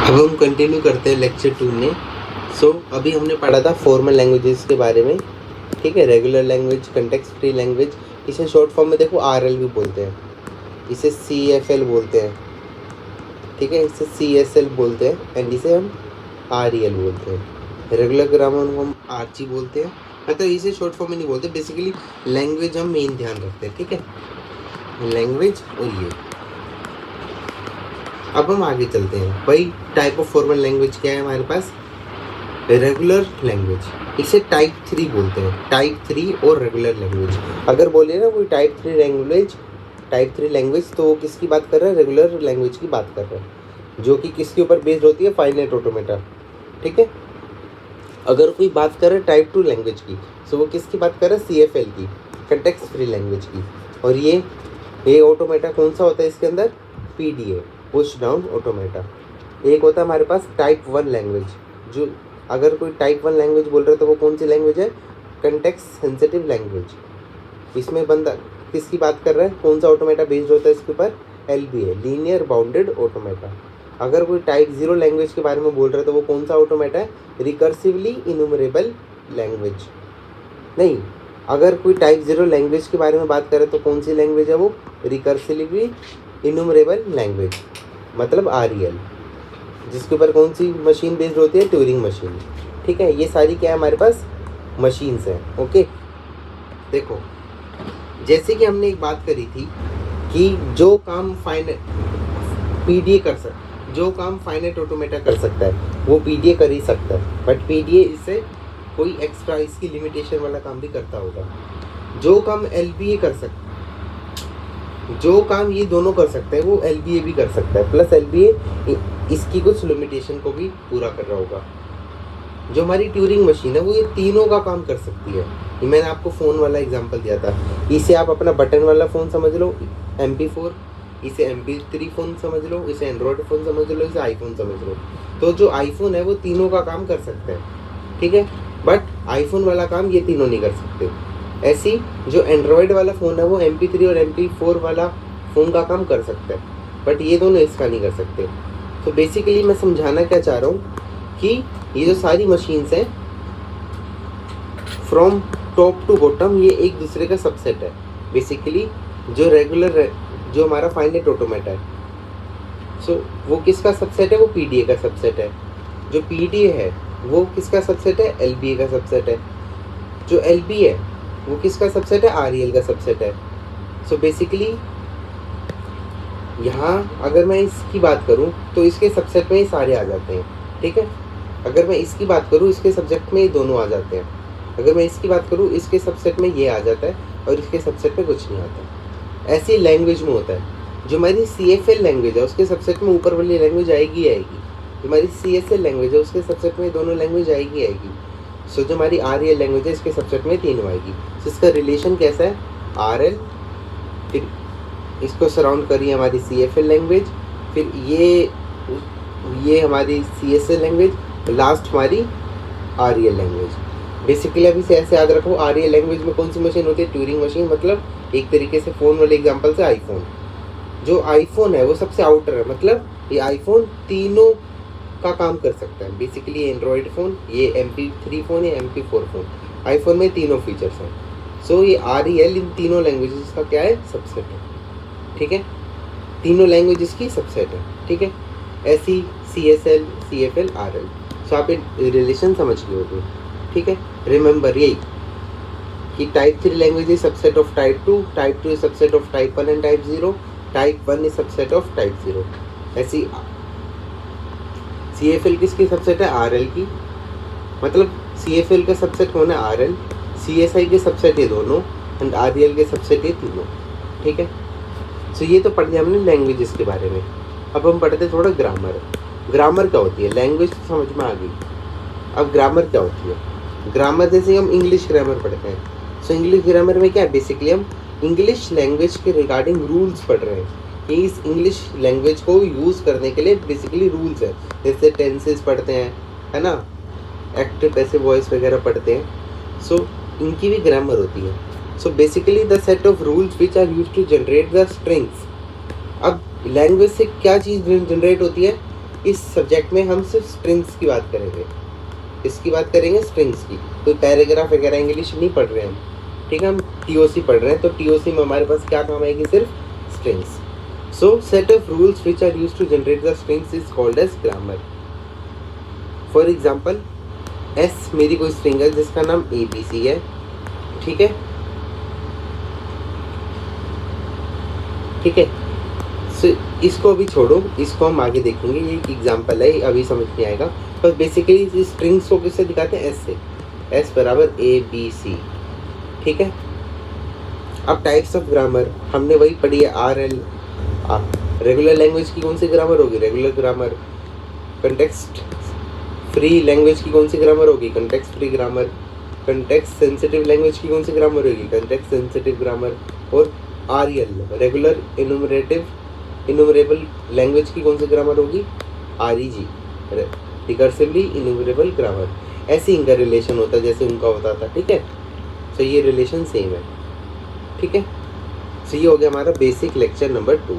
अब हम कंटिन्यू करते हैं लेक्चर 2 में। अभी हमने पढ़ा था फॉर्मल लैंग्वेजेस के बारे में, ठीक है। Regular language, context free language, इसे शॉर्ट फॉर्म में देखो RL भी बोलते हैं, इसे CFL बोलते हैं, ठीक है, इसे CSL बोलते हैं एंड इसे हम REL बोलते हैं। रेगुलर ग्रामर को हम RG बोलते हैं, मतलब इसे शॉर्ट फॉर्म में नहीं बोलते। बेसिकली लैंग्वेज हम मेन ध्यान रखते हैं, ठीक है, लैंग्वेज। और ये अब हम आगे चलते हैं भाई। टाइप ऑफ फॉर्मल लैंग्वेज क्या है हमारे पास? रेगुलर लैंग्वेज, इसे टाइप 3 बोलते हैं। टाइप 3 और रेगुलर लैंग्वेज, अगर बोलिए ना कोई टाइप 3 लैंग्वेज तो वो किसकी बात कर रहा है? रेगुलर लैंग्वेज की बात कर रहा है, जो कि किसके ऊपर बेस्ड होती है? फाइनाइट ऑटोमेटा, ठीक है। अगर कोई बात कर रहा है टाइप 2 लैंग्वेज की, तो वो किसकी बात कर रहा है? CFL की, कंटेक्स्ट फ्री लैंग्वेज की। और ये ऑटोमेटा कौन सा होता है इसके अंदर? PDA, push down automata. एक होता है हमारे पास टाइप 1 लैंग्वेज, जो अगर कोई टाइप 1 लैंग्वेज बोल रहा है तो वो कौन सी लैंग्वेज है? Context sensitive language. इसमें बंदा किसकी बात कर रहा है? कौन सा ऑटोमेटा बेस्ड होता है इसके ऊपर? LBA, linear bounded automata. अगर कोई टाइप 0 लैंग्वेज के बारे में बोल रहा है तो वो कौन सा ऑटोमेटा है? Recursively enumerable language. नहीं, अगर कोई टाइप 0 लैंग्वेज के बारे में बात करे तो कौन सी लैंग्वेज है वो? रिकर्सिवली इन्यूमरेबल लैंग्वेज, मतलब REL, जिसके ऊपर कौन सी मशीन बेस्ड होती है? ट्यूरिंग मशीन, ठीक है। ये सारी क्या है हमारे पास? मशीन्स हैं, ओके। देखो, जैसे कि हमने एक बात करी थी कि जो काम PDA कर सकता, जो काम फाइनाइट ऑटोमेटा कर सकता है वो PDA कर ही सकता है, बट PDA इससे कोई एक्स्ट्रा इसकी लिमिटेशन वाला काम भी करता होगा। जो काम LBA कर सकता, जो काम ये दोनों कर सकते हैं वो LBA भी कर सकता है, प्लस LBA इसकी कुछ लिमिटेशन को भी पूरा कर रहा होगा। जो हमारी ट्यूरिंग मशीन है वो ये तीनों का काम कर सकती है। ये मैंने आपको फ़ोन वाला एग्जांपल दिया था, इसे आप अपना बटन वाला फ़ोन समझ लो, MP4, इसे MP3 फ़ोन समझ लो, इसे एंड्रॉयड फ़ोन समझ लो, इसे आईफोन समझ लो। तो जो आईफोन है वो तीनों का काम कर सकता है, ठीक है, बट आईफोन वाला काम ये तीनों नहीं कर सकते। ऐसी जो एंड्रॉयड वाला फ़ोन है वो MP3 और MP4 वाला फ़ोन का काम कर सकता है, बट ये दोनों इसका नहीं कर सकते। तो बेसिकली मैं समझाना क्या चाह रहा हूँ कि ये जो सारी मशीन्स हैं फ्रॉम टॉप टू बॉटम, ये एक दूसरे का सबसेट है। बेसिकली जो रेगुलर, जो हमारा फाइनाइट ऑटोमेटा है, वो किसका सबसेट है? वो PDA का सबसेट है। जो PDA है वो किसका सबसेट है? LBA का सबसेट है। जो LBA है वो किसका सबसेट है? REL का सबसेट है। बेसिकली यहाँ अगर मैं इसकी बात करूँ तो इसके सबसेट में ही सारे आ जाते हैं, ठीक है। अगर मैं इसकी बात करूँ इसके सब्जेक्ट में ये दोनों आ जाते हैं। अगर मैं इसकी बात करूँ इसके सबसेट में ये आ जाता है और इसके सबसेट में कुछ नहीं आता। ऐसी लैंग्वेज में होता है। जो हमारी CFL लैंग्वेज है उसके सबसेट में ऊपर वाली लैंग्वेज आएगी आएगी। जो हमारी CSL लैंग्वेज है उसके सबसेट में दोनों लैंग्वेज आएगी आएगी। जो हमारी REL लैंग्वेज है इसके सबसेट में तीनों आएगी। इसका रिलेशन कैसा है? RL, फिर इसको सराउंड करिए हमारी CFL लैंग्वेज, फिर ये हमारी CSL लैंग्वेज, लास्ट हमारी REL लैंग्वेज। बेसिकली अभी से ऐसे याद रखो, REL लैंग्वेज में कौन सी मशीन होती है? ट्यूरिंग मशीन, मतलब एक तरीके से फ़ोन वाले एग्जांपल से आईफोन। जो आईफोन है वो सबसे आउटर है, मतलब ये आईफोन तीनों का काम कर सकता है। बेसिकली एंड्रॉयड फ़ोन, ये MP3 फ़ोन या MP4 फ़ोन, आईफोन में तीनों फीचर्स हैं। ये REL इन तीनों लैंग्वेजेस का क्या है? सबसेट है, ठीक है। तीनों लैंग्वेजेस की सबसेट है, ठीक है। ऐसी CSL, CFL, RL। आप रिलेशन समझ गए होगे, ठीक है। रिमेंबर यही कि type 3 language is subset of type 2, type 2 is subset of type 1 and type 0, type 1 is subset of type 0। ऐसी CFL किसकी सबसेट है? RL की, मतलब CFL का सबसेट कौन है? RL, CSI के सबसेट ये दोनों एंड REL के सबसेट ये तीनों, ठीक है। ये तो पढ़ लिया हमने लैंग्वेजेस के बारे में। अब हम पढ़ते थोड़ा ग्रामर। ग्रामर क्या होती है? लैंग्वेज तो समझ में आ गई, अब ग्रामर क्या होती है? ग्रामर जैसे हम इंग्लिश ग्रामर पढ़ते हैं, इंग्लिश ग्रामर में क्या है? बेसिकली हम इंग्लिश लैंग्वेज के रिगार्डिंग रूल्स पढ़ रहे हैं कि इस इंग्लिश लैंग्वेज को यूज़ करने के लिए बेसिकली रूल्स है। जैसे टेंसेस पढ़ते हैं, है ना, एक्टिव पैसिव वॉइस वगैरह पढ़ते हैं, इनकी भी ग्रामर होती है। Basically the set of rules which are used to generate the strings. अब लैंग्वेज से क्या चीज़ जनरेट होती है? इस सब्जेक्ट में हम सिर्फ स्ट्रिंग्स की बात करेंगे, इसकी बात करेंगे स्ट्रिंग्स की। कोई पैराग्राफ वगैरह इंग्लिश नहीं पढ़ रहे हम, ठीक है, हम टीओसी पढ़ रहे हैं, तो टीओसी में हमारे पास क्या काम आएगी, सिर्फ strings. So set of rules which are used to generate the strings is called as grammar. For example, as मेरी कोई स्ट्रिंग है जिसका नाम ABC है, ठीक है, ठीक है। सो इसको अभी छोड़ो, इसको हम आगे देखेंगे, ये एक एग्जाम्पल है, अभी समझ नहीं आएगा। पर बेसिकली इस स्ट्रिंग्स को किससे दिखाते हैं, एस से, एस बराबर ABC, ठीक है। अब टाइप्स ऑफ ग्रामर हमने वही पढ़ी है, RL। रेगुलर लैंग्वेज की कौन सी ग्रामर होगी, regular grammar. Context free language की कौन सी ग्रामर होगी, context free grammar. Context sensitive language की कौन सी ग्रामर होगी, कंटेक्स्ट सेंसिटिव ग्रामर। और REL रेगुलर इनुमरेबल लैंग्वेज की कौन सी ग्रामर होगी, REG रिकर्सिवली इनुमरेबल ग्रामर। ऐसे इनका रिलेशन होता है जैसे उनका होता था, ठीक है। सो ये रिलेशन सेम है, ठीक है। सो ये हो गया हमारा बेसिक लेक्चर नंबर 2।